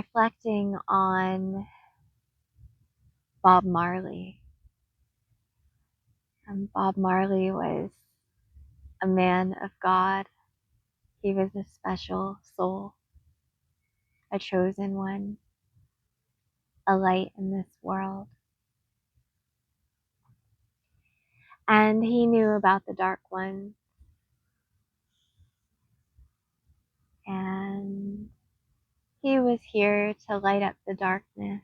reflecting on Bob Marley. Bob Marley was a man of God. He was a special soul, a chosen one, a light in this world. And he knew about the dark ones. And he was here to light up the darkness.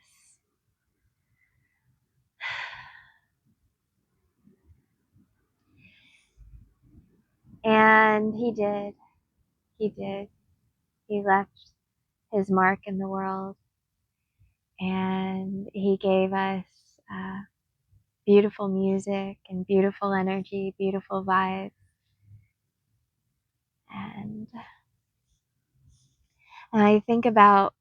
And he did. He did. He left his mark in the world. And he gave us beautiful music and beautiful energy, beautiful vibes. And I think about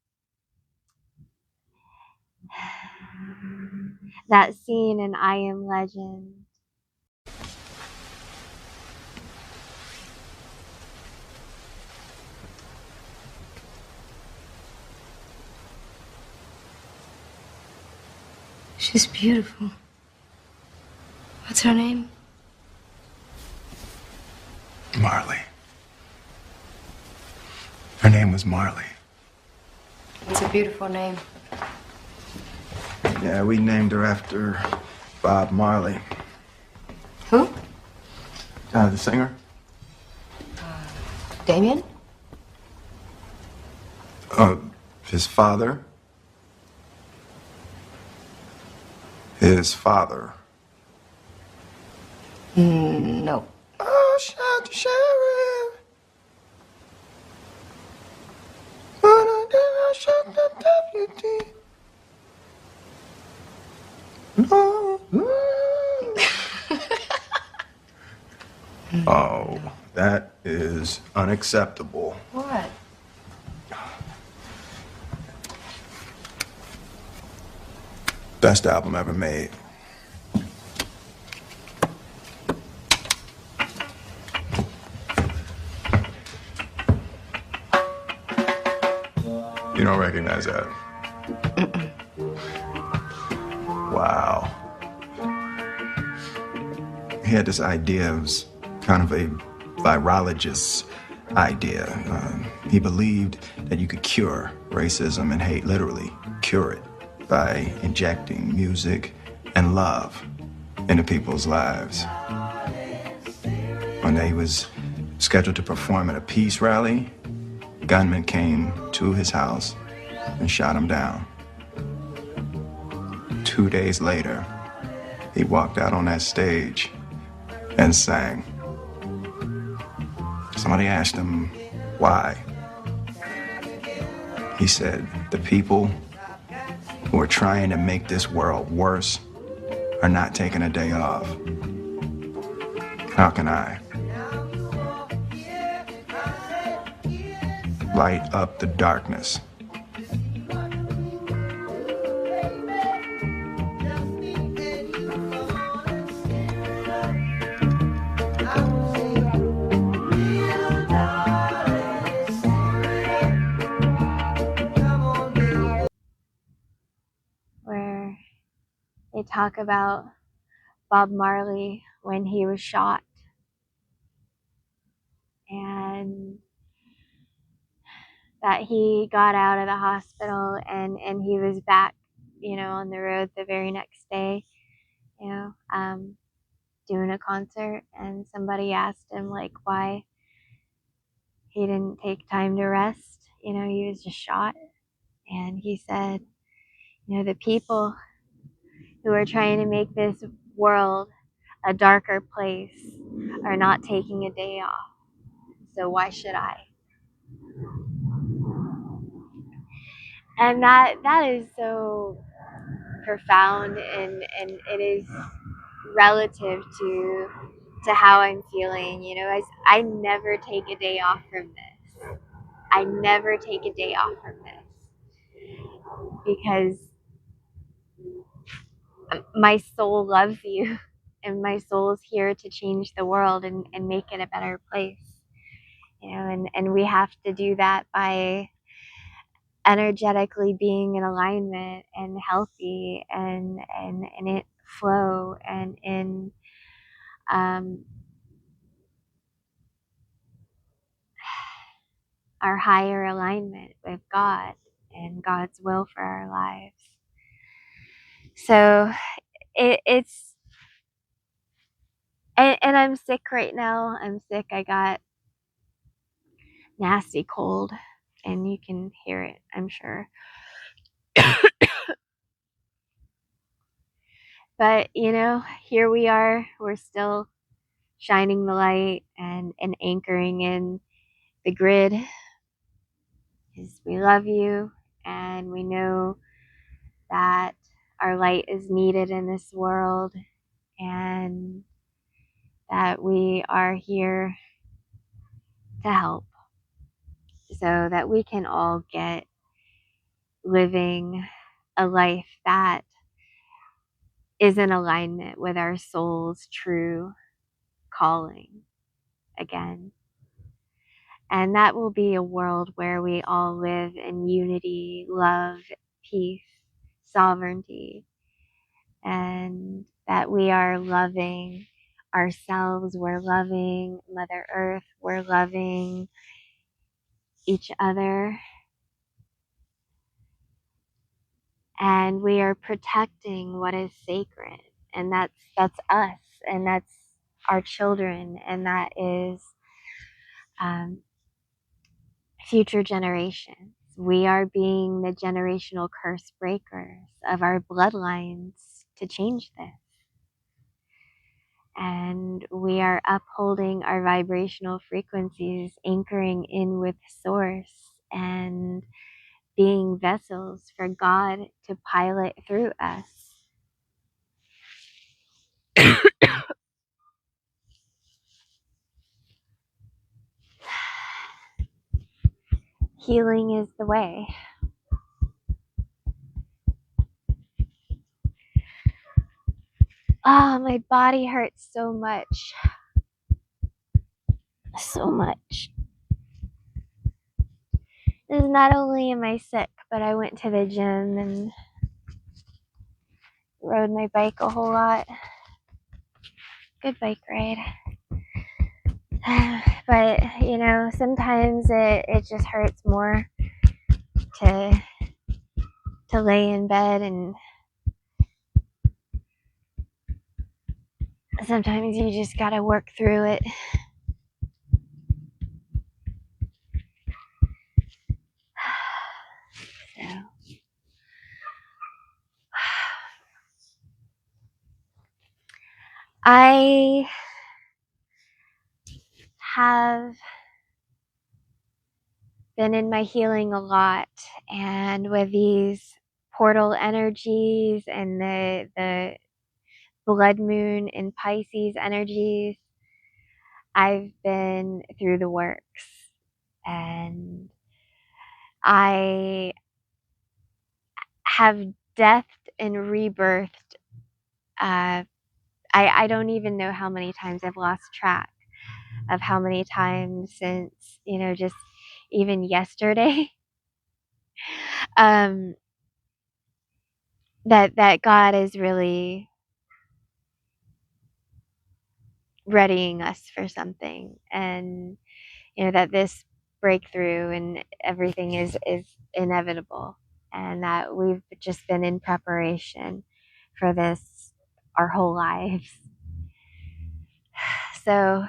that scene in I Am Legend. She's beautiful. What's her name? Marley. Her name was Marley. It's a beautiful name. Yeah, we named her after Bob Marley. Who? The singer. Damien? His father. His father. No. Oh, shout the sheriff. Shut the deputy. No. Oh, that is unacceptable. What? Best album ever made. You don't recognize that? Wow. He had this idea. It was kind of a virologist's idea. He believed that you could cure racism and hate, literally cure it, by injecting music and love into people's lives. One day he was scheduled to perform at a peace rally. Gunmen came to his house and shot him down. 2 days later, he walked out on that stage and sang. Somebody asked him why. He said, the people who are trying to make this world worse are not taking a day off. How can I? Light up the darkness. Where they talk about Bob Marley when he was shot. And that he got out of the hospital and he was back, on the road the very next day, doing a concert. And somebody asked him, like, why he didn't take time to rest. He was just shot. And he said, the people who are trying to make this world a darker place are not taking a day off. So why should I? And that is so profound, and it is relative to how I'm feeling. As I never take a day off from this. I never take a day off from this because my soul loves you, and my soul is here to change the world and make it a better place. And we have to do that by energetically being in alignment and healthy and in it flow and in our higher alignment with God and God's will for our lives. So it's and I'm sick right now. I'm sick. I got nasty cold, and you can hear it, I'm sure. But here we are. We're still shining the light and anchoring in the grid, because we love you and we know that our light is needed in this world, and that we are here to help so that we can all get living a life that is in alignment with our soul's true calling again. And that will be a world where we all live in unity, love, peace, sovereignty, and that we are loving ourselves, we're loving Mother Earth, we're loving each other, and we are protecting what is sacred. And that's us, and that's our children, and that is future generations. We are being the generational curse breakers of our bloodlines to change this. And we are upholding our vibrational frequencies, anchoring in with Source, and being vessels for God to pilot through us. Healing is the way. Oh, my body hurts so much. So much. This is not only am I sick, but I went to the gym and rode my bike a whole lot. Good bike ride. But, sometimes it just hurts more to lay in bed, and sometimes you just gotta work through it. So, I have been in my healing a lot, and with these portal energies and the blood moon and Pisces energies, I've been through the works, and I have death and rebirthed. I don't even know how many times. I've lost track of how many times since, just even yesterday, that God is really readying us for something, and that this breakthrough and everything is inevitable, and that we've just been in preparation for this our whole lives. So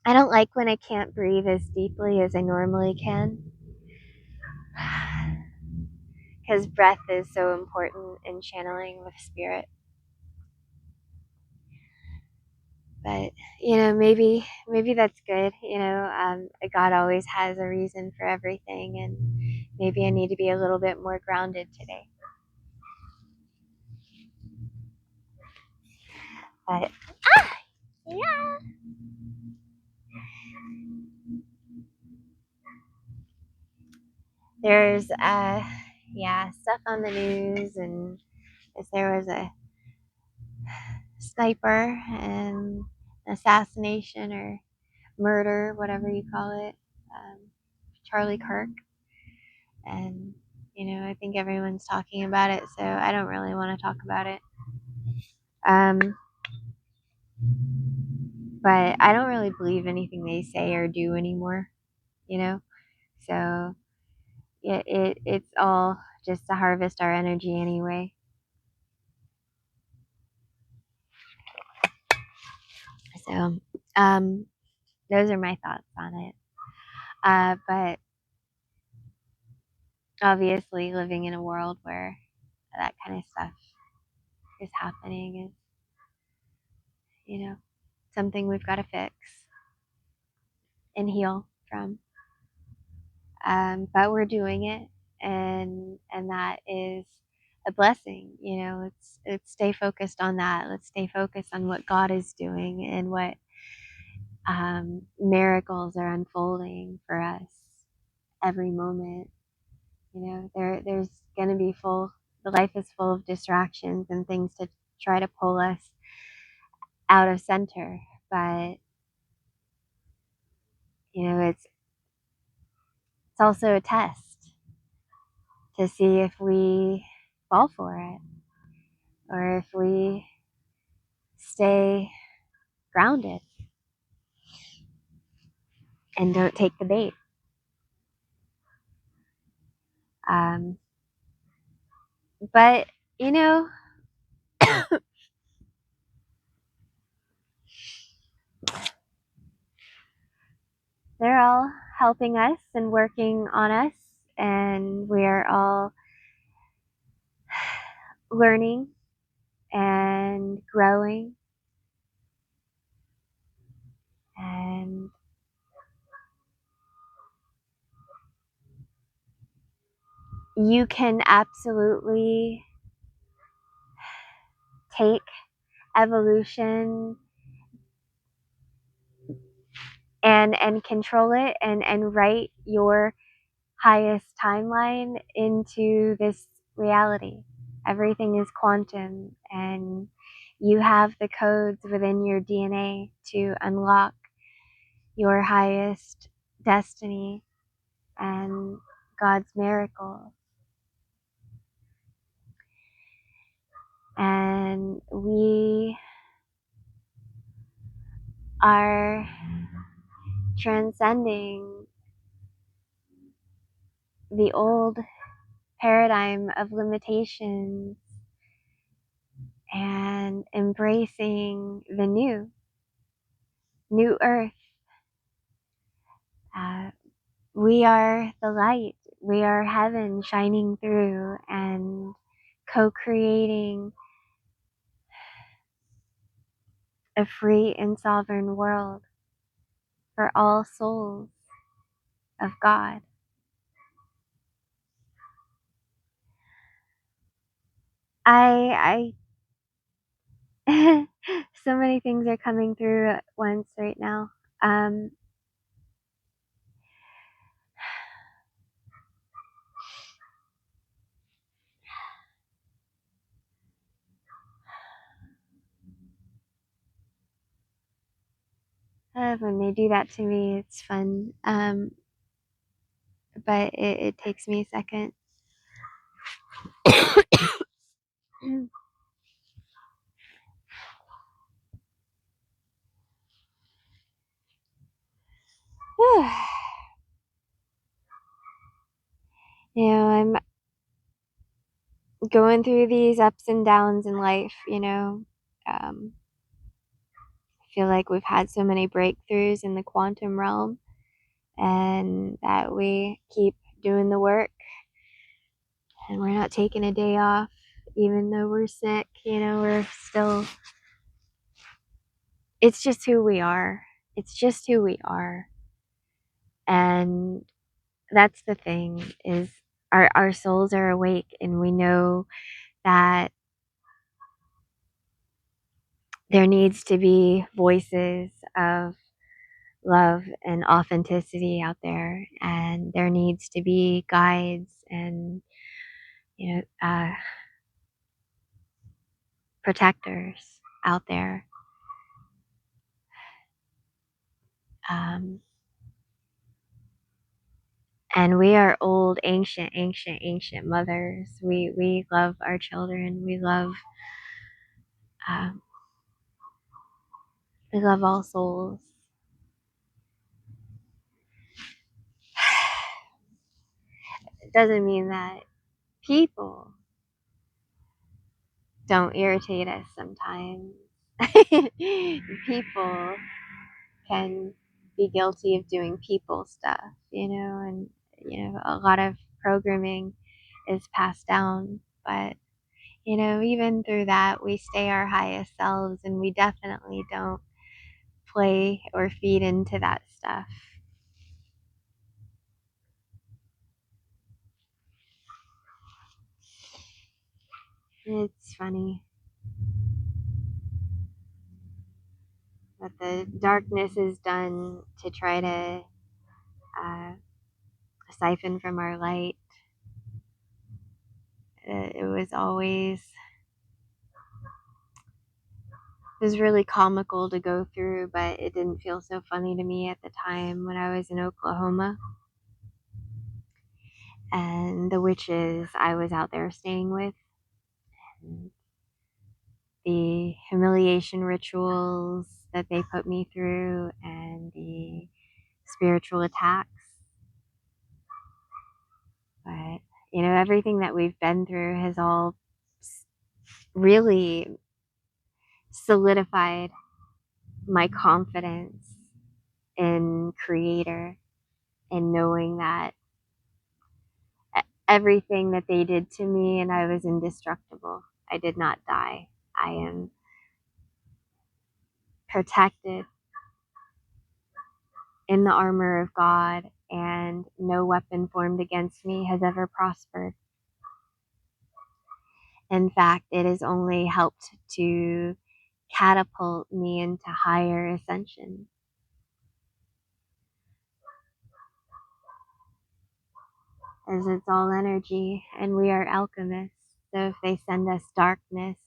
I don't like when I can't breathe as deeply as I normally can, because breath is so important in channeling with spirit. But maybe that's good. God always has a reason for everything, and maybe I need to be a little bit more grounded today. But yeah, there's stuff on the news, and if there was a sniper and assassination or murder, whatever you call it, Charlie Kirk. And, I think everyone's talking about it, so I don't really want to talk about it. But I don't really believe anything they say or do anymore, So it's all just to harvest our energy anyway. So, those are my thoughts on it. But obviously, living in a world where that kind of stuff is happening is, something we've got to fix and heal from. But we're doing it, and that is a blessing. Let's stay focused on that. Let's stay focused on what God is doing and what miracles are unfolding for us every moment. There's going to be the life is full of distractions and things to try to pull us out of center. But, it's also a test to see if we fall for it or if we stay grounded and don't take the bait. But, they're all helping us and working on us, and we are all learning and growing. And you can absolutely take evolution and control it and write your highest timeline into this reality. Everything is quantum, and you have the codes within your DNA to unlock your highest destiny and God's miracle. And we are transcending the old paradigm of limitations and embracing the new earth. We are the light. We are heaven shining through and co-creating a free and sovereign world for all souls of God. I so many things are coming through at once right now. When they do that to me, it's fun. But it takes me a second. I'm going through these ups and downs in life, I feel like we've had so many breakthroughs in the quantum realm, and that we keep doing the work and we're not taking a day off, even though we're sick. We're still, it's just who we are. It's just who we are. And that's the thing, is our souls are awake, and we know that there needs to be voices of love and authenticity out there, and there needs to be guides and protectors out there. And we are old, ancient, mothers. We love our children. Um, we love all souls. It doesn't mean that people don't irritate us sometimes. People can be guilty of doing people stuff, and a lot of programming is passed down, but even through that we stay our highest selves, and we definitely don't play or feed into that stuff. It's funny what the darkness is done to try to uh, siphon from our light. It was really comical to go through, but it didn't feel so funny to me at the time when I was in Oklahoma. And the witches I was out there staying with, and the humiliation rituals that they put me through, and the spiritual attacks. But, everything that we've been through has all really solidified my confidence in Creator, and knowing that everything that they did to me, and I was indestructible. I did not die. I am protected in the armor of God, and no weapon formed against me has ever prospered. In fact, it has only helped to catapult me into higher ascension. As it's all energy, and we are alchemists. So if they send us darkness,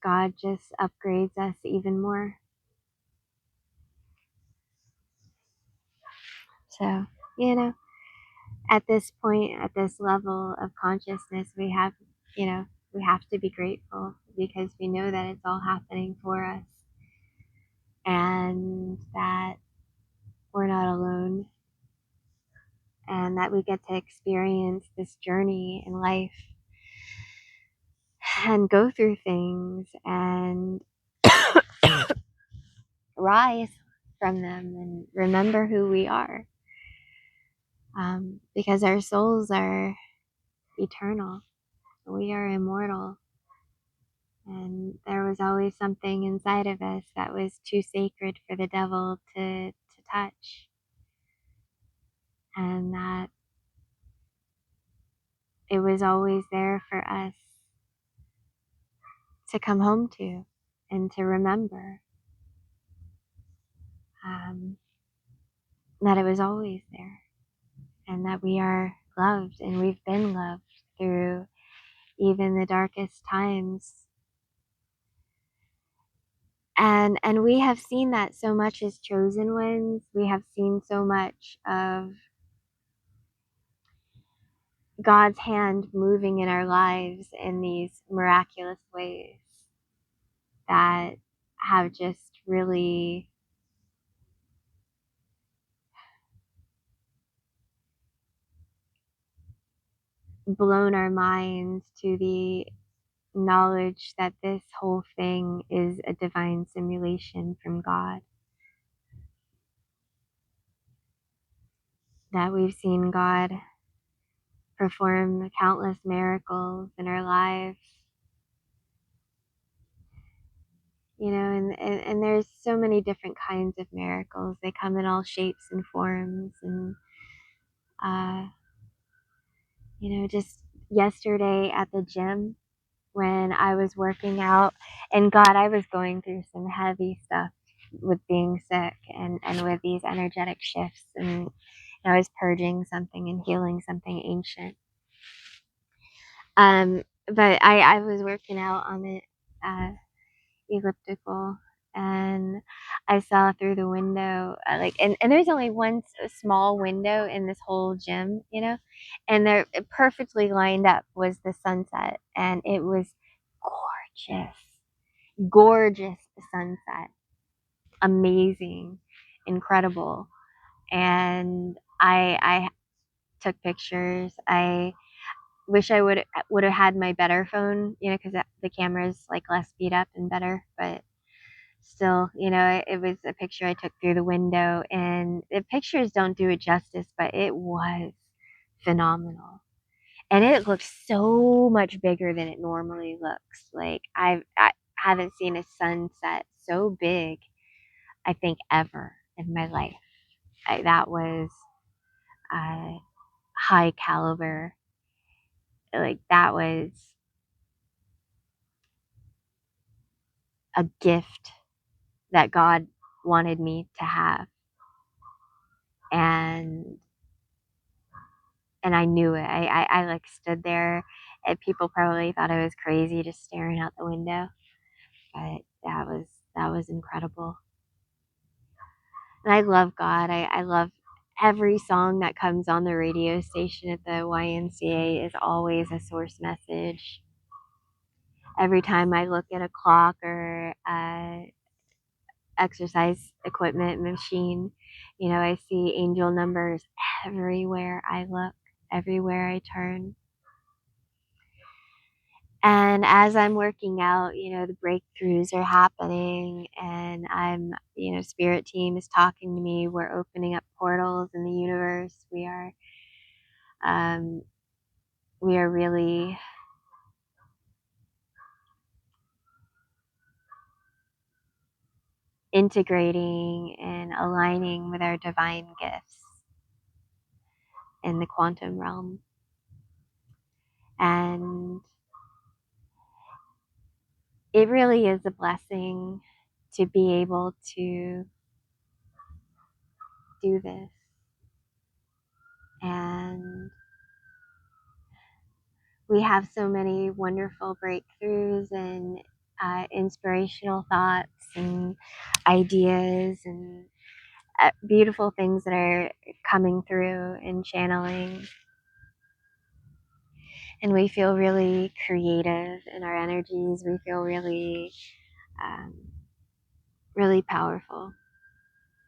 God just upgrades us even more. So, at this point, at this level of consciousness, we have to be grateful, because we know that it's all happening for us, and that we're not alone, and that we get to experience this journey in life and go through things and rise from them and remember who we are, because our souls are eternal. We are immortal. And there was always something inside of us that was too sacred for the devil to touch. And that it was always there for us to come home to and to remember, that it was always there, and that we are loved, and we've been loved through even the darkest times. And we have seen that so much as chosen ones. We have seen so much of God's hand moving in our lives in these miraculous ways that have just really blown our minds to the knowledge that this whole thing is a divine simulation from God. That we've seen God perform countless miracles in our lives. And there's so many different kinds of miracles. They come in all shapes and forms. And, just yesterday at the gym when I was working out, and God, I was going through some heavy stuff with being sick and with these energetic shifts. And I was purging something and healing something ancient. But I was working out on the elliptical, and I saw through the window, and there's only one small window in this whole gym, and there perfectly lined up was the sunset, and it was gorgeous, gorgeous sunset, amazing, incredible. And I took pictures. I wish I would have had my better phone, because the camera's like less beat up and better, but still, it was a picture I took through the window, and the pictures don't do it justice, but it was phenomenal. And it looks so much bigger than it normally looks. Like I haven't seen a sunset so big, I think, ever in my life. That was high caliber. Like, that was a gift that God wanted me to have. And I knew it. I like stood there, and people probably thought I was crazy just staring out the window. But that was incredible. And I love God. I love every song that comes on the radio station at the YMCA is always a source message. Every time I look at a clock or exercise equipment machine, I see angel numbers everywhere I look, everywhere I turn. And as I'm working out, the breakthroughs are happening, and spirit team is talking to me. We're opening up portals in the universe. We are really integrating and aligning with our divine gifts in the quantum realm. And it really is a blessing to be able to do this. And we have so many wonderful breakthroughs and inspirational thoughts and ideas and beautiful things that are coming through and channeling. And we feel really creative in our energies. We feel really, really powerful.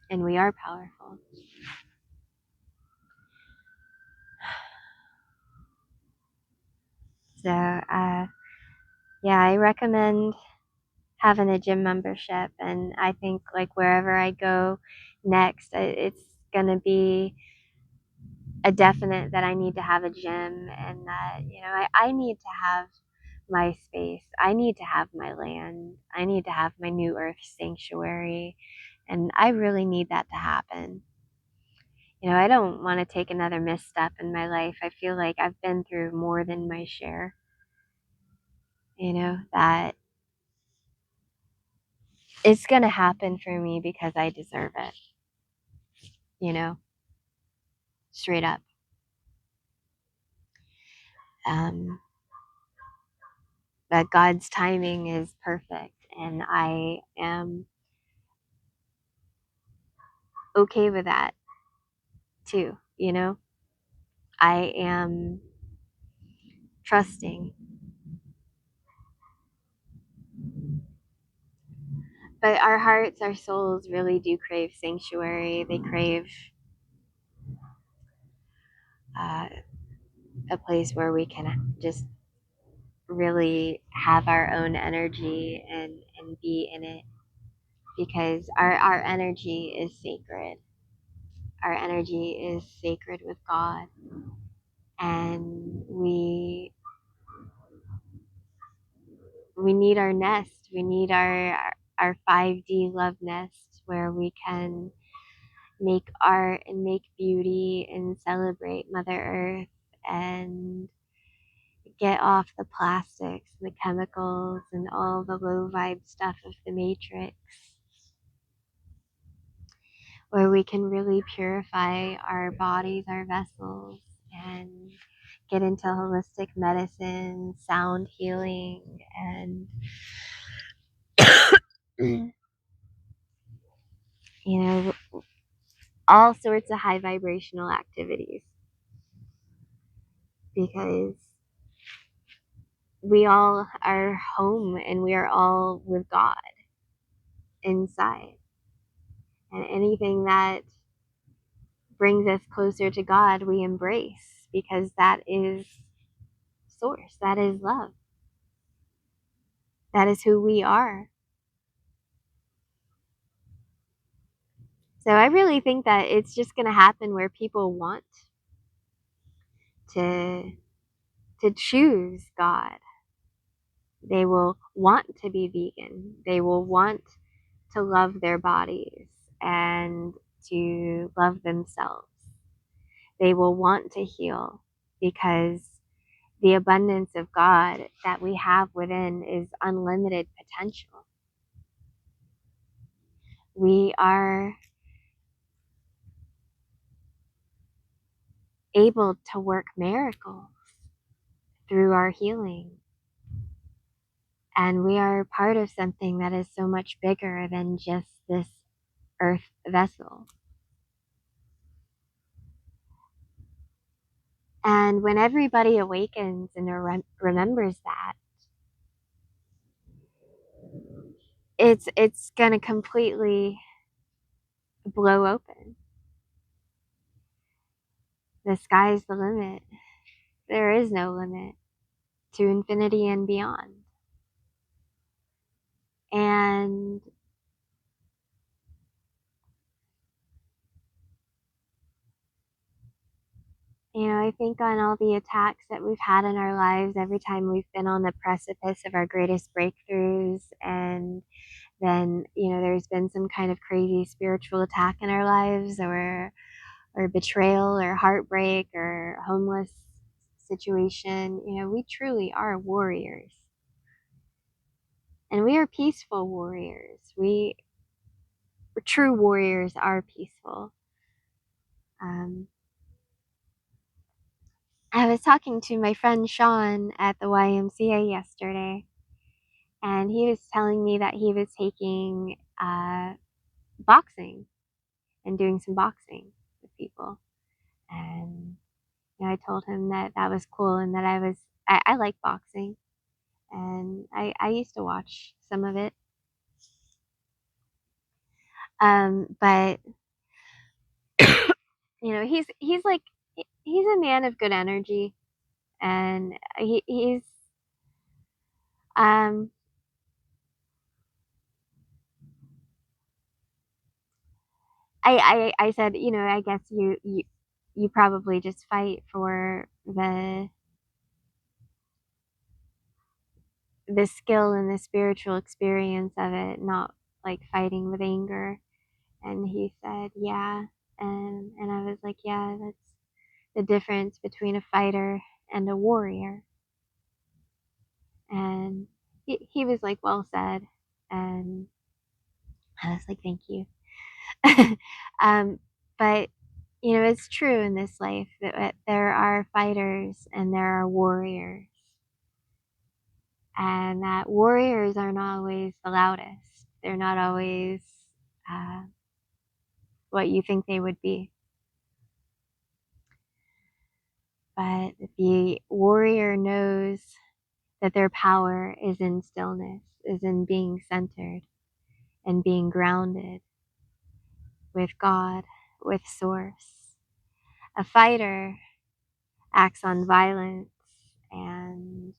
And we are powerful. So, yeah, I recommend having a gym membership. And I think, like, wherever I go next, it's going to be a definite that I need to have a gym, and that, I need to have my space. I need to have my land. I need to have my new earth sanctuary. And I really need that to happen. I don't want to take another misstep in my life. I feel like I've been through more than my share. That it's going to happen for me because I deserve it. Straight up. But God's timing is perfect, and I am okay with that too. I am trusting. But our hearts, our souls really do crave sanctuary. They crave a place where we can just really have our own energy and be in it, because our energy is sacred. Our energy is sacred with God, and we need our nest. We need our 5D love nest, where we can make art and make beauty and celebrate Mother Earth and get off the plastics and the chemicals and all the low vibe stuff of the matrix, where we can really purify our bodies, our vessels, and get into holistic medicine, sound healing, and you know, all sorts of high vibrational activities, because we all are home and we are all with God inside. And anything that brings us closer to God, we embrace, because that is source, that is love, that is who we are. So I really think that it's just going to happen where people want to choose God. They will want to be vegan. They will want to love their bodies and to love themselves. They will want to heal, because the abundance of God that we have within is unlimited potential. We are able to work miracles through our healing. And we are part of something that is so much bigger than just this earth vessel. And when everybody awakens and remembers that, it's going to completely blow open. The sky's the limit. There is no limit to infinity and beyond. And I think on all the attacks that we've had in our lives, every time we've been on the precipice of our greatest breakthroughs, and then, there's been some kind of crazy spiritual attack in our lives, or betrayal, or heartbreak, or homeless situation, we truly are warriors. And we are peaceful warriors. True warriors are peaceful. I was talking to my friend Sean at the YMCA yesterday, and he was telling me that he was taking boxing and doing some boxing with people. And I told him that that was cool, and that I like boxing, and I used to watch some of it. But he's like, he's a man of good energy, and he's I said, I guess you probably just fight for the skill and the spiritual experience of it, not like fighting with anger. And he said, yeah. And I was like, yeah, that's the difference between a fighter and a warrior. And he was like, well said. And I was like, thank you. But it's true in this life that there are fighters and there are warriors, and that warriors are not always the loudest. They're not always what you think they would be. But the warrior knows that their power is in stillness, is in being centered and being grounded with God, with Source. A fighter acts on violence, and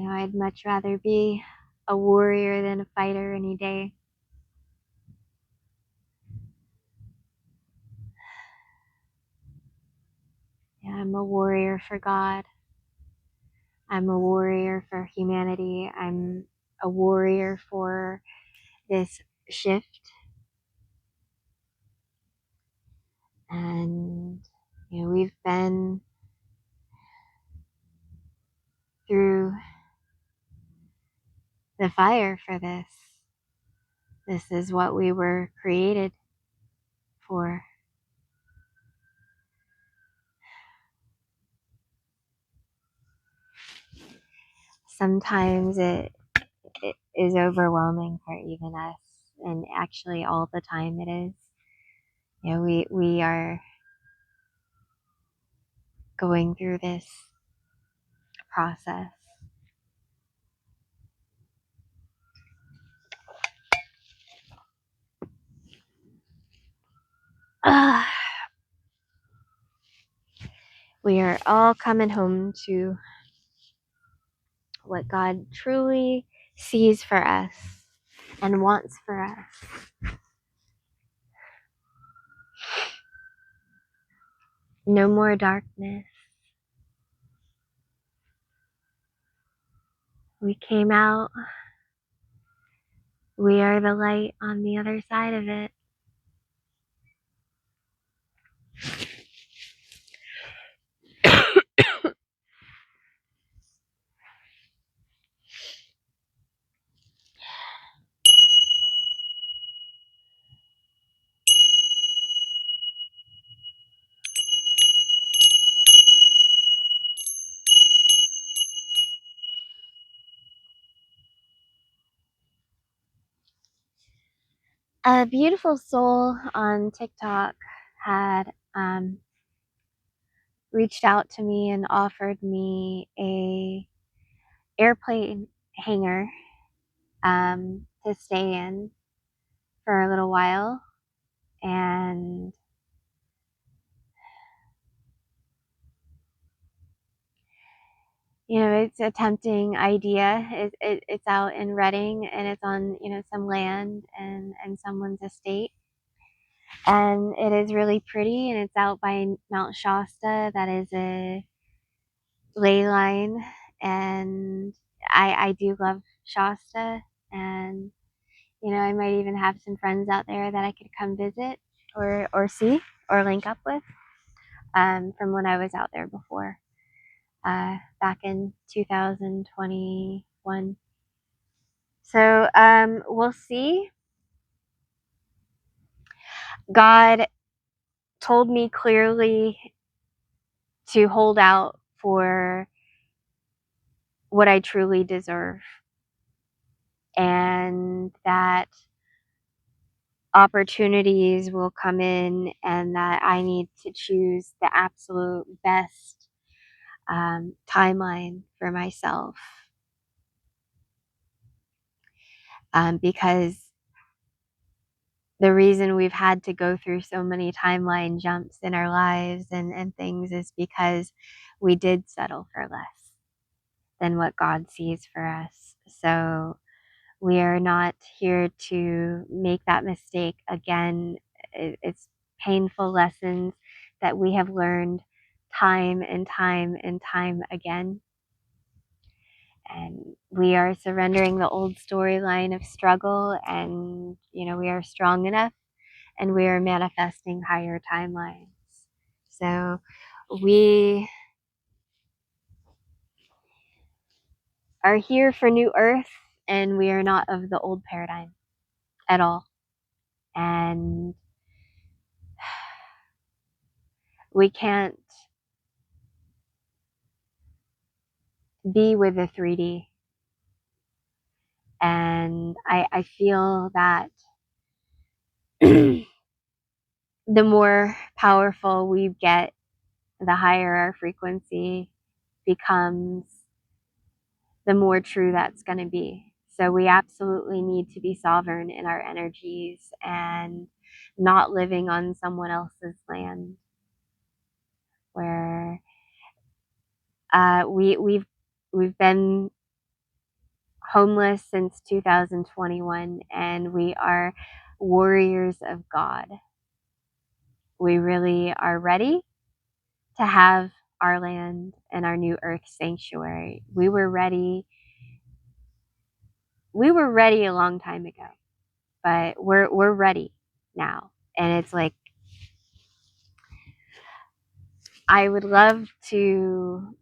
I'd much rather be a warrior than a fighter any day. Yeah, I'm a warrior for God. I'm a warrior for humanity. I'm a warrior for this shift. And we've been through the fire for this. This is what we were created for. sometimes it is overwhelming for even us, and actually all the time it is. You know, we are going through this process. We are all coming home to what God truly sees for us and wants for us. No more darkness. We came out. We are the light on the other side of it. A beautiful soul on TikTok had reached out to me and offered me a airplane hangar to stay in for a little while. And you know, it's a tempting idea. It's out in Reading, and it's on, you know, some land and someone's estate, and it is really pretty, and it's out by Mount Shasta. That is a ley line, and I do love Shasta, and you know, I might even have some friends out there that I could come visit or see or link up with from when I was out there before, back in 2021. So we'll see. God told me clearly to hold out for what I truly deserve, and that opportunities will come in, and that I need to choose the absolute best timeline for myself, because the reason we've had to go through so many timeline jumps in our lives and things is because we did settle for less than what God sees for us. So we are not here to make that mistake again. It's painful lessons that we have learned time and time and time again. And we are surrendering the old storyline of struggle, and you know, we are strong enough, and we are manifesting higher timelines. So we are here for new earth, and we are not of the old paradigm at all. And we can't be with the 3D. And I feel that the more powerful we get, the higher our frequency becomes, the more true that's going to be. So we absolutely need to be sovereign in our energies and not living on someone else's land, where we've been homeless since 2021, and we are warriors of God. We really are ready to have our land and our new earth sanctuary. We were ready a long time ago, but we're ready now. And it's like, I would love to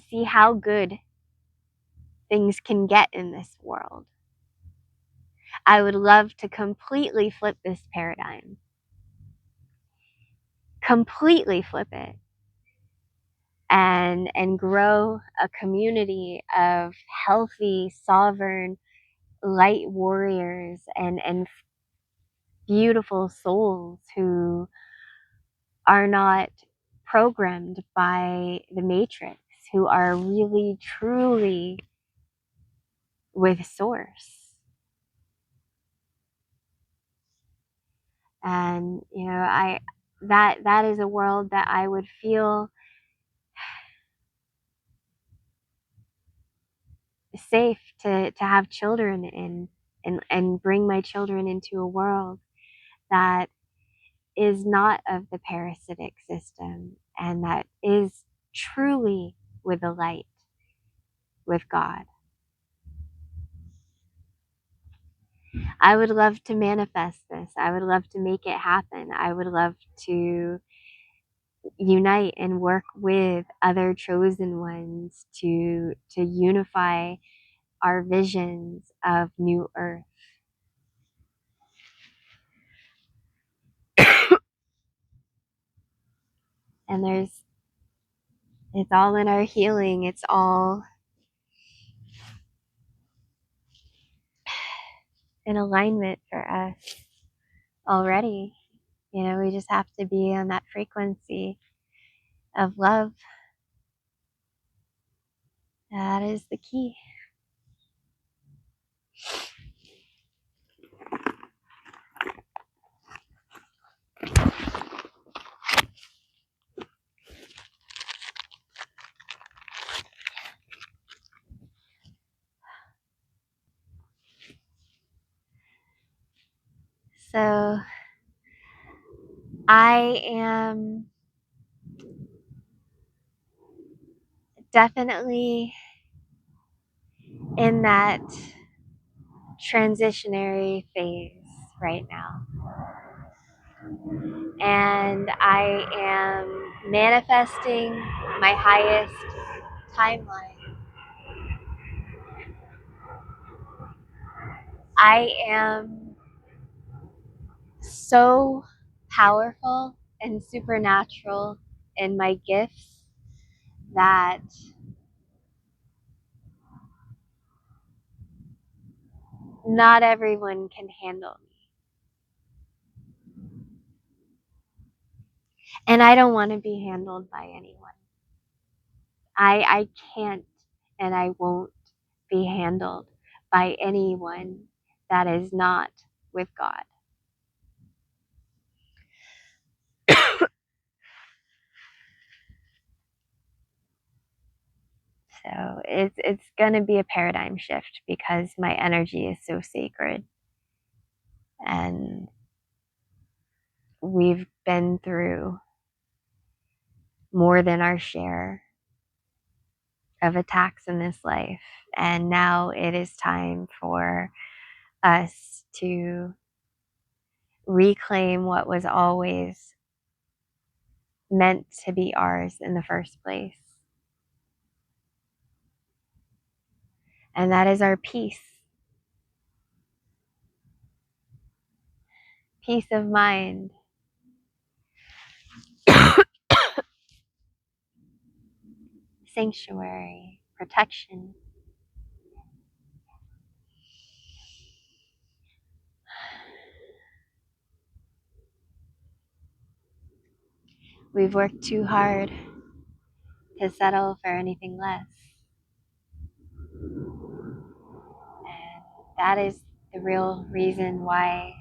see how good things can get in this world. I would love to completely flip this paradigm completely flip it and grow a community of healthy, sovereign, light warriors and beautiful souls who are not programmed by the matrix, who are really truly with source. And that is a world that I would feel safe to have children in, and bring my children into a world that is not of the parasitic system and that is truly with the light, with God. I would love to manifest this. I would love to make it happen. I would love to unite and work with other chosen ones to unify our visions of new earth. And it's all in our healing. It's all in alignment for us already. We just have to be on that frequency of love. That is the key. So I am definitely in that transitionary phase right now. And I am manifesting my highest timeline. I am so powerful and supernatural in my gifts that not everyone can handle me. And I don't want to be handled by anyone. I can't and I won't be handled by anyone that is not with God. So it's going to be a paradigm shift because my energy is so sacred. And we've been through more than our share of attacks in this life. And now it is time for us to reclaim what was always meant to be ours in the first place. And that is our peace. Peace of mind. Sanctuary. Protection. We've worked too hard to settle for anything less. And that is the real reason why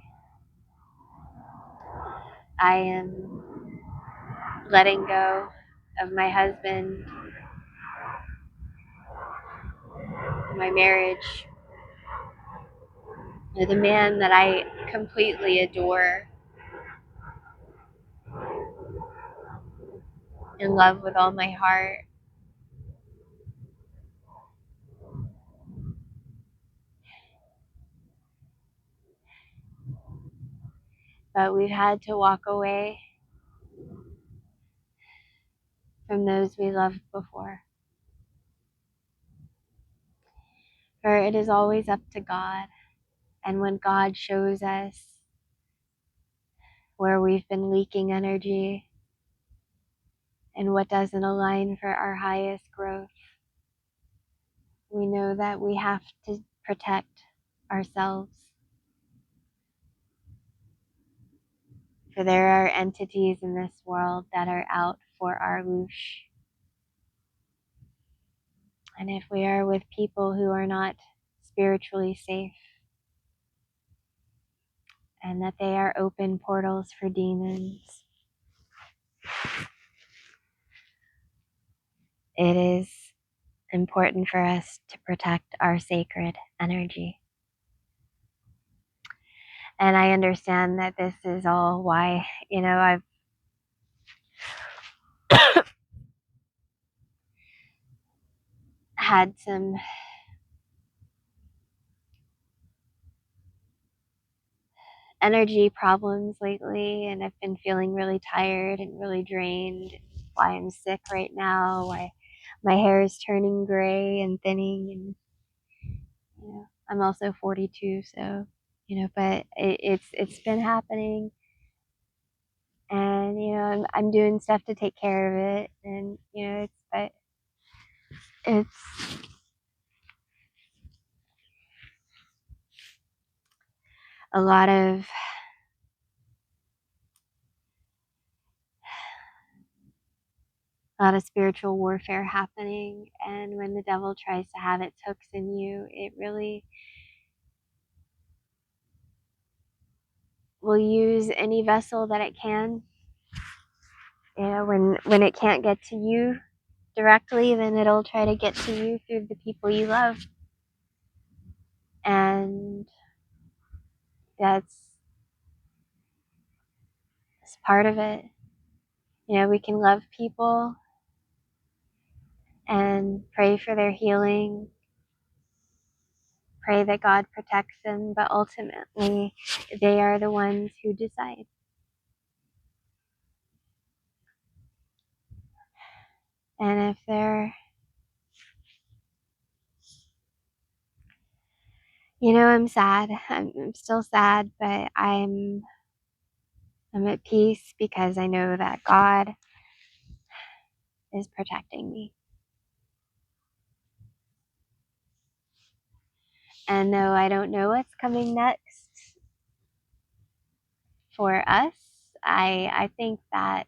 I am letting go of my husband, my marriage, the man that I completely adore and love with all my heart. But we've had to walk away from those we loved before. For it is always up to God. And when God shows us where we've been leaking energy, and what doesn't align for our highest growth. We know that we have to protect ourselves. For there are entities in this world that are out for our loosh. And if we are with people who are not spiritually safe, and that they are open portals for demons, it is important for us to protect our sacred energy. And I understand that this is all why, I've had some energy problems lately, and I've been feeling really tired and really drained. Why I'm sick right now, why my hair is turning gray and thinning, and I'm also 42, so but it's been happening, and I'm doing stuff to take care of it, and it's a lot of spiritual warfare happening, and when the devil tries to have its hooks in you, it really will use any vessel that it can. When it can't get to you directly, then it'll try to get to you through the people you love. And that's part of it. We can love people and pray for their healing, pray that God protects them, but ultimately they are the ones who decide. And if they're, I'm sad. I'm still sad, but I'm at peace because I know that God is protecting me. And though I don't know what's coming next for us, I think that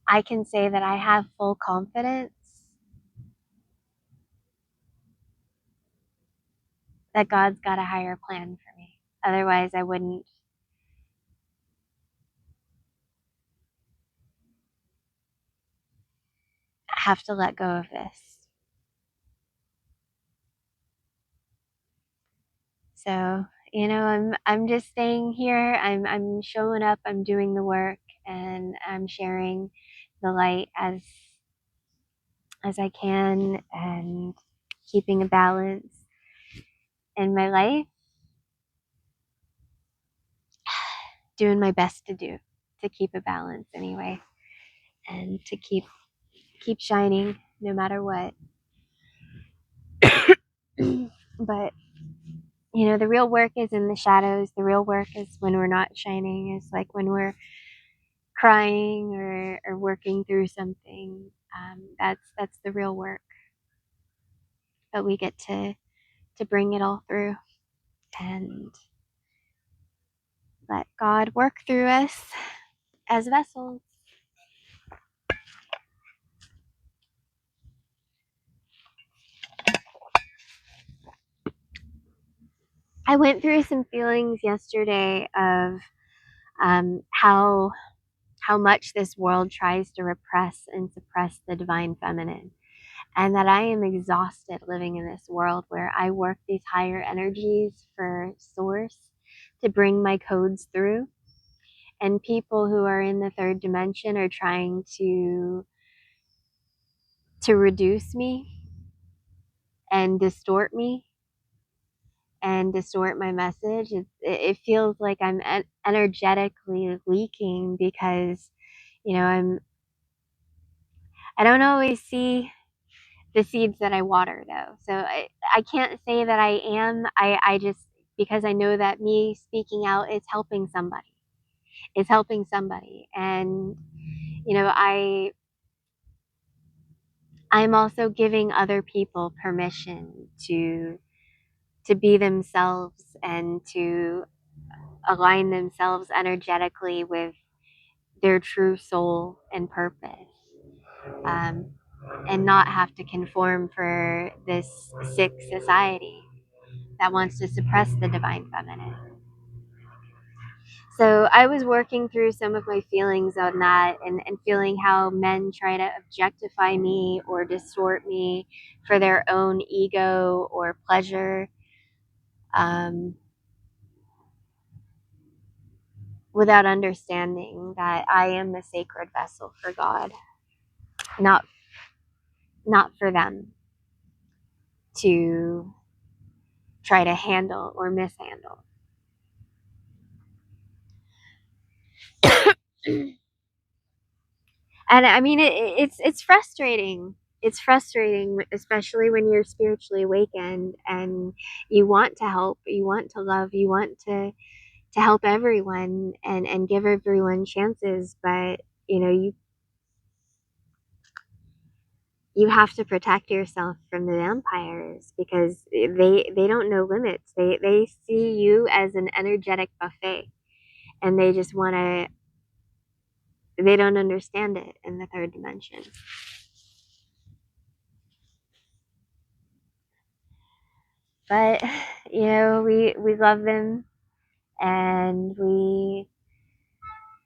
I can say that I have full confidence that God's got a higher plan for me. Otherwise, I wouldn't have to let go of this. So, I'm just staying here. I'm showing up. I'm doing the work, and I'm sharing the light as I can, and keeping a balance in my life. Doing my best to keep a balance anyway, and to keep shining no matter what. But the real work is in the shadows. The real work is when we're not shining. It's like when we're crying or working through something. That's the real work. But we get to bring it all through and let God work through us as vessels. I went through some feelings yesterday of how much this world tries to repress and suppress the divine feminine, and that I am exhausted living in this world where I work these higher energies for source to bring my codes through, and people who are in the third dimension are trying to reduce me and distort me and distort my message. It feels like I'm energetically leaking because I don't always see the seeds that I water, though. So I can't say that I am. I just, because I know that me speaking out is helping somebody. is helping somebody. And I'm also giving other people permission to be themselves and to align themselves energetically with their true soul and purpose, and not have to conform for this sick society that wants to suppress the divine feminine. So I was working through some of my feelings on that, and feeling how men try to objectify me or distort me for their own ego or pleasure, without understanding that I am the sacred vessel for God, not for them to try to handle or mishandle. And I mean, it's frustrating. It's frustrating, especially when you're spiritually awakened and you want to help, you want to love, you want to help everyone and give everyone chances, but you have to protect yourself from the vampires, because they don't know limits. They see you as an energetic buffet, and they just want to. They don't understand it in the third dimension. But we love them, and we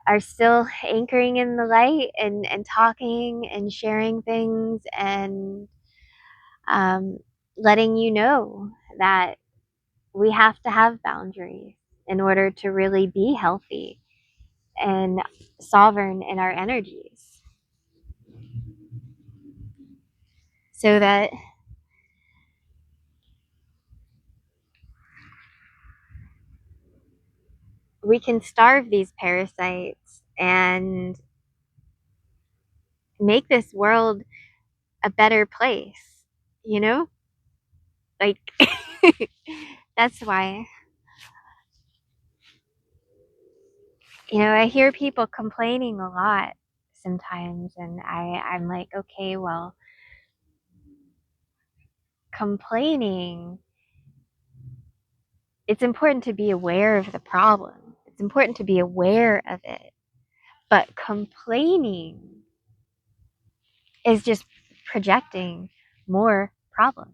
are still anchoring in the light and talking and sharing things, and letting you know that we have to have boundaries in order to really be healthy and sovereign in our energies, so that we can starve these parasites and make this world a better place, you know? Like, that's why, I hear people complaining a lot sometimes, and I'm like, okay, well, complaining, it's important to be aware of the problem. It's important to be aware of it. But complaining is just projecting more problem.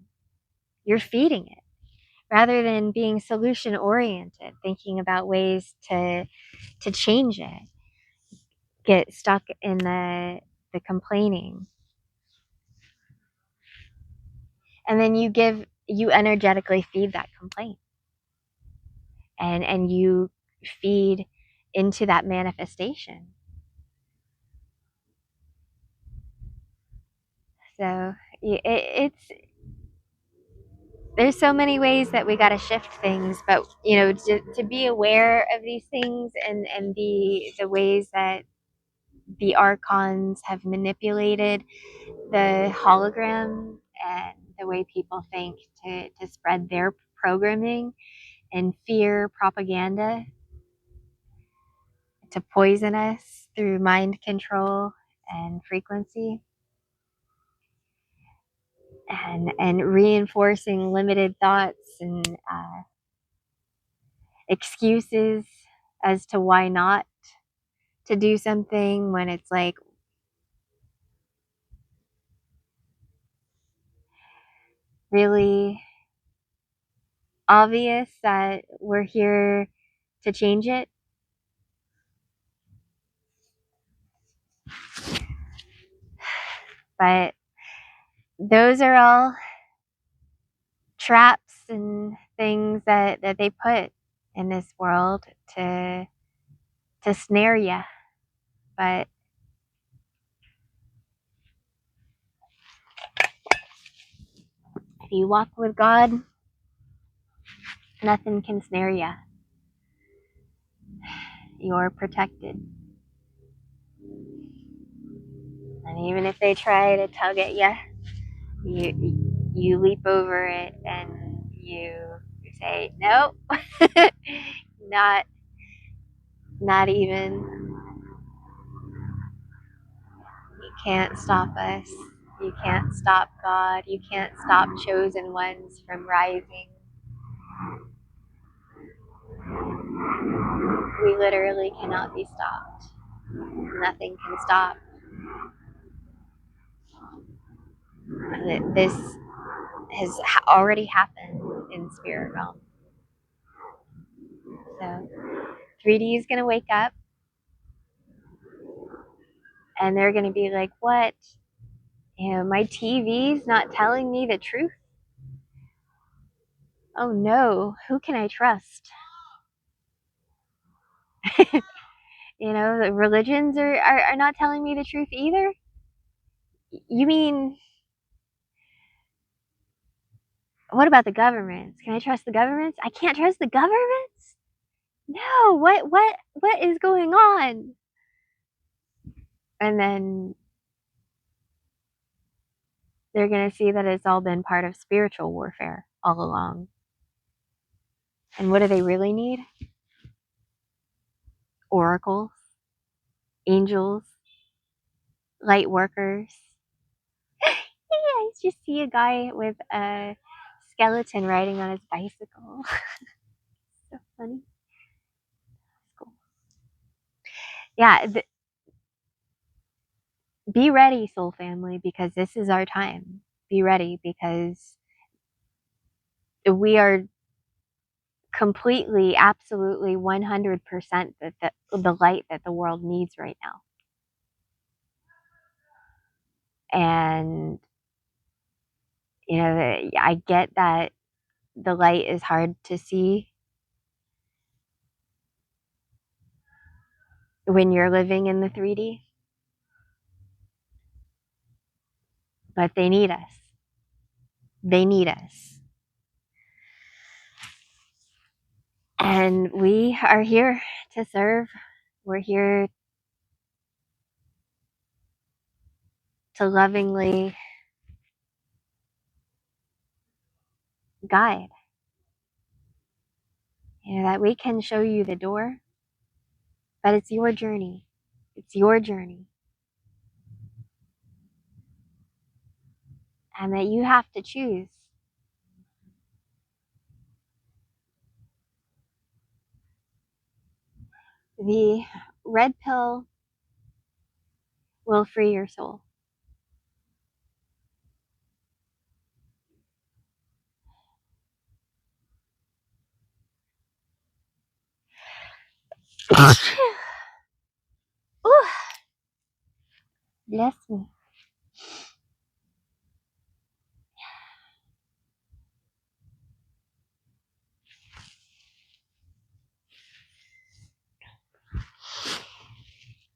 You're feeding it rather than being solution oriented, thinking about ways to change it. Get stuck in the complaining, and then you energetically feed that complaint, and you feed into that manifestation. So it's there's so many ways that we got to shift things, but to be aware of these things, and the ways that the archons have manipulated the hologram and the way people think to spread their programming and fear propaganda, to poison us through mind control and frequency, and reinforcing limited thoughts and excuses as to why not to do something, when it's like really obvious that we're here to change it. But those are all traps and things that they put in this world to snare you. But if you walk with God, nothing can snare you. You're protected. And even if they try to tug at you, you leap over it, and you say, nope, not Not even. You can't stop us. You can't stop God. You can't stop chosen ones from rising. We literally cannot be stopped. Nothing can stop. This has already happened in spirit realm. So 3D is going to wake up and they're going to be like, what? My TV's not telling me the truth? Oh no, who can I trust? The religions are not telling me the truth either? You mean, what about the governments? Can I trust the governments? I can't trust the governments? No, what is going on? And then they're going to see that it's all been part of spiritual warfare all along. And what do they really need? Oracles, angels, light workers. I just see a guy with a skeleton riding on his bicycle. So funny. Cool. Yeah, be ready, soul family, because this is our time. Be ready, because we are completely, absolutely, 100% the light that the world needs right now. And, I get that the light is hard to see when you're living in the 3D, but they need us. They need us. And we are here to serve. We're here to lovingly guide. That we can show you the door, but it's your journey. It's your journey. And that you have to choose. The red pill will free your soul. Ooh, bless me.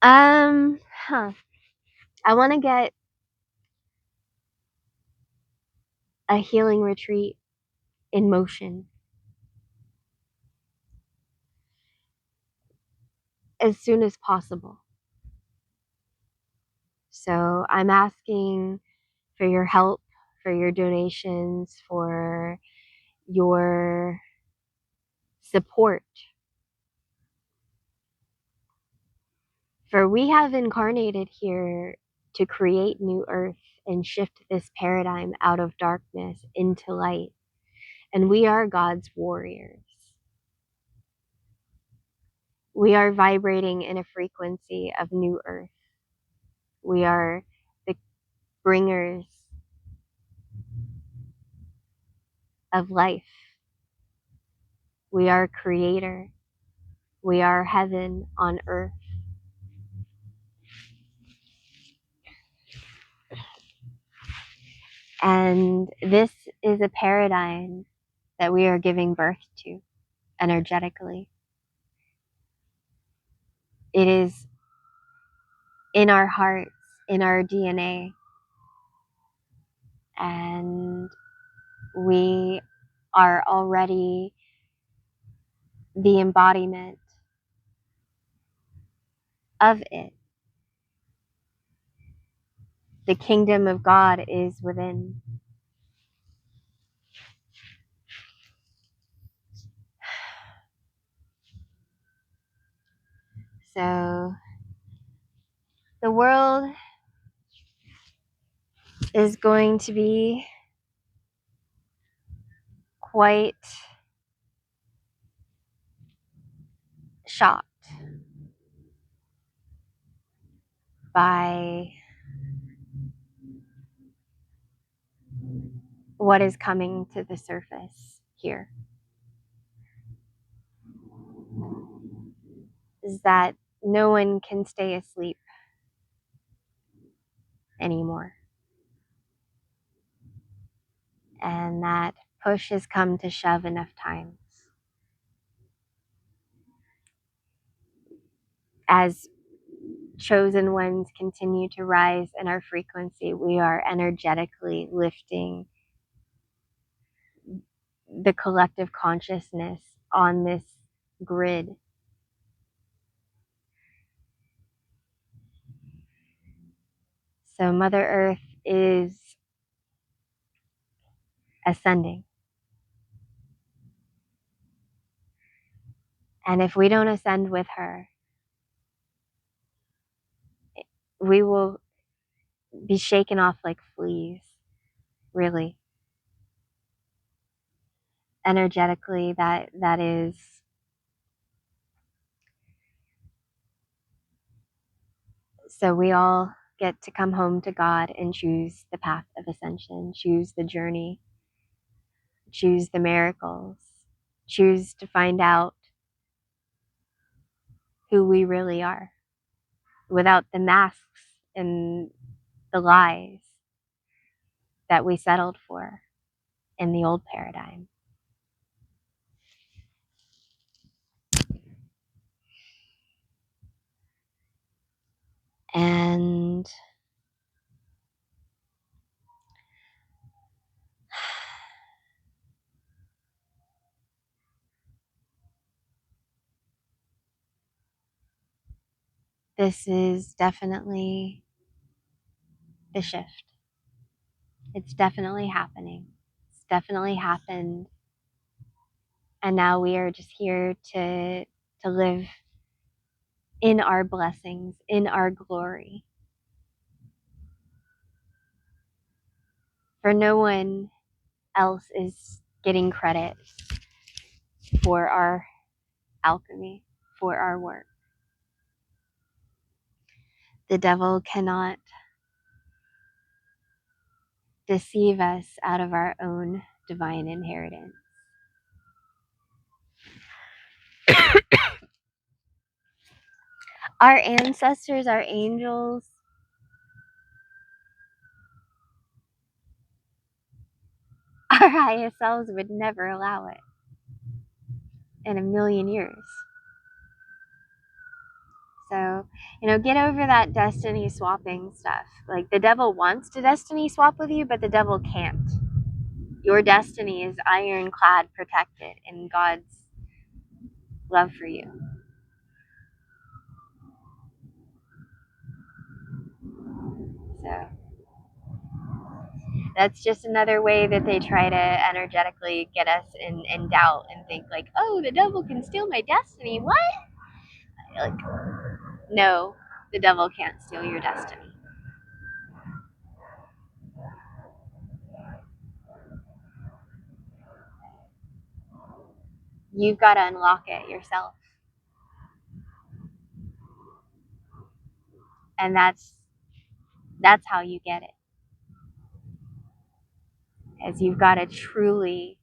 Huh. I want to get a healing retreat in motion as soon as possible. So I'm asking for your help, for your donations, for your support. For we have incarnated here to create new earth and shift this paradigm out of darkness into light. And we are God's warriors. We are vibrating in a frequency of new earth. We are the bringers of life. We are creator. We are heaven on earth. And this is a paradigm that we are giving birth to energetically. It is in our hearts, in our DNA. And we are already the embodiment of it. The kingdom of God is within. So the world is going to be quite shocked by what is coming to the surface here. Is that no one can stay asleep anymore. And that push has come to shove enough times. As chosen ones continue to rise in our frequency, we are energetically lifting the collective consciousness on this grid. So Mother Earth is ascending. And if we don't ascend with her, we will be shaken off like fleas, really. Energetically, that is so we all get to come home to God and choose the path of ascension, choose the journey, choose the miracles, choose to find out who we really are without the masks and the lies that we settled for in the old paradigm. And this is definitely the shift. It's definitely happening. It's definitely happened. And now we are just here to live in our blessings, in our glory. For no one else is getting credit for our alchemy, for our work. The devil cannot deceive us out of our own divine inheritance. Our ancestors, our angels, our highest selves would never allow it in a million years. So, get over that destiny swapping stuff. Like, the devil wants to destiny swap with you, but the devil can't. Your destiny is ironclad protected in God's love for you. So, that's just another way that they try to energetically get us in doubt and think like, oh, the devil can steal my destiny. What? Like, no, the devil can't steal your destiny. You've got to unlock it yourself. And that's how you get it. Is you've got to truly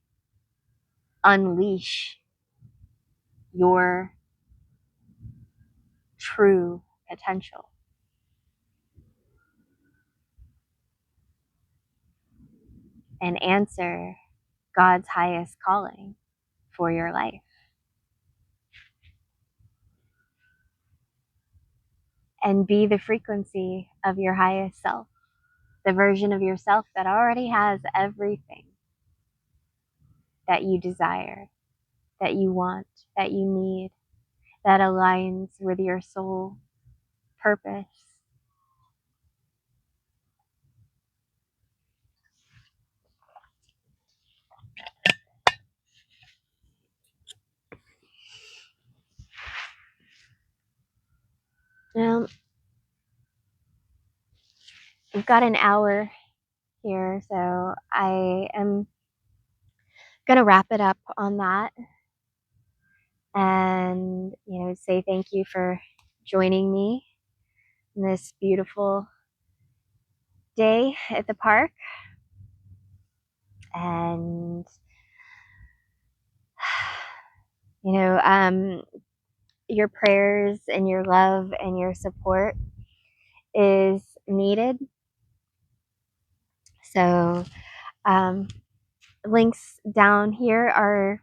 unleash your true potential. And answer God's highest calling for your life. And be the frequency of your highest self, the version of yourself that already has everything that you desire, that you want, that you need, that aligns with your soul purpose. Well, we've got an hour here, so I am gonna wrap it up on that, and say thank you for joining me in this beautiful day at the park. And your prayers and your love and your support is needed. So links down here are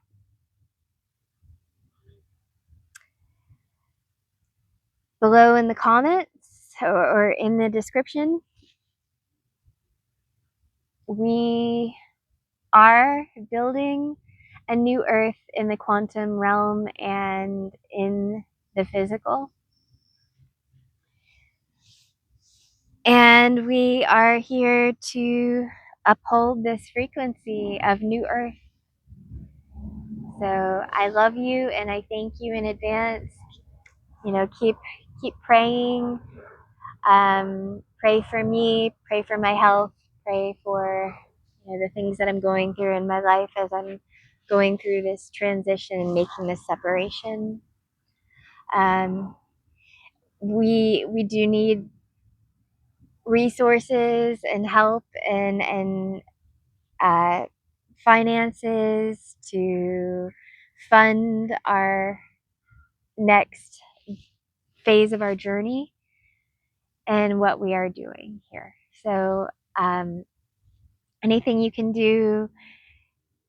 below in the comments or in the description. We are building a new earth in the quantum realm and in the physical. And we are here to uphold this frequency of new earth. So I love you and I thank you in advance. Keep praying. Pray for me, pray for my health, pray for the things that I'm going through in my life as I'm going through this transition and making this separation. We do need resources and help and finances to fund our next phase of our journey and what we are doing here. So anything you can do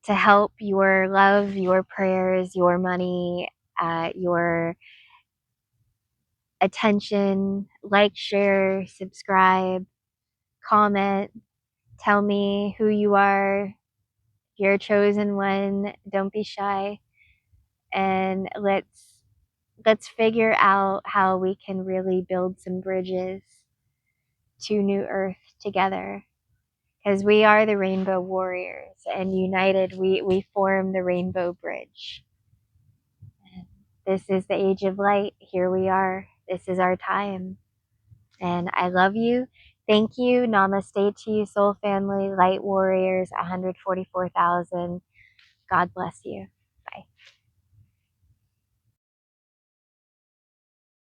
to help your love, your prayers, your money, your attention, like, share, subscribe, comment, tell me who you are. You're a chosen one. Don't be shy. And let's figure out how we can really build some bridges to New Earth together. Because we are the Rainbow Warriors, and united we form the Rainbow Bridge. This is the age of light. Here we are. This is our time. And I love you. Thank you. Namaste to you, soul family, light warriors, 144,000. God bless you.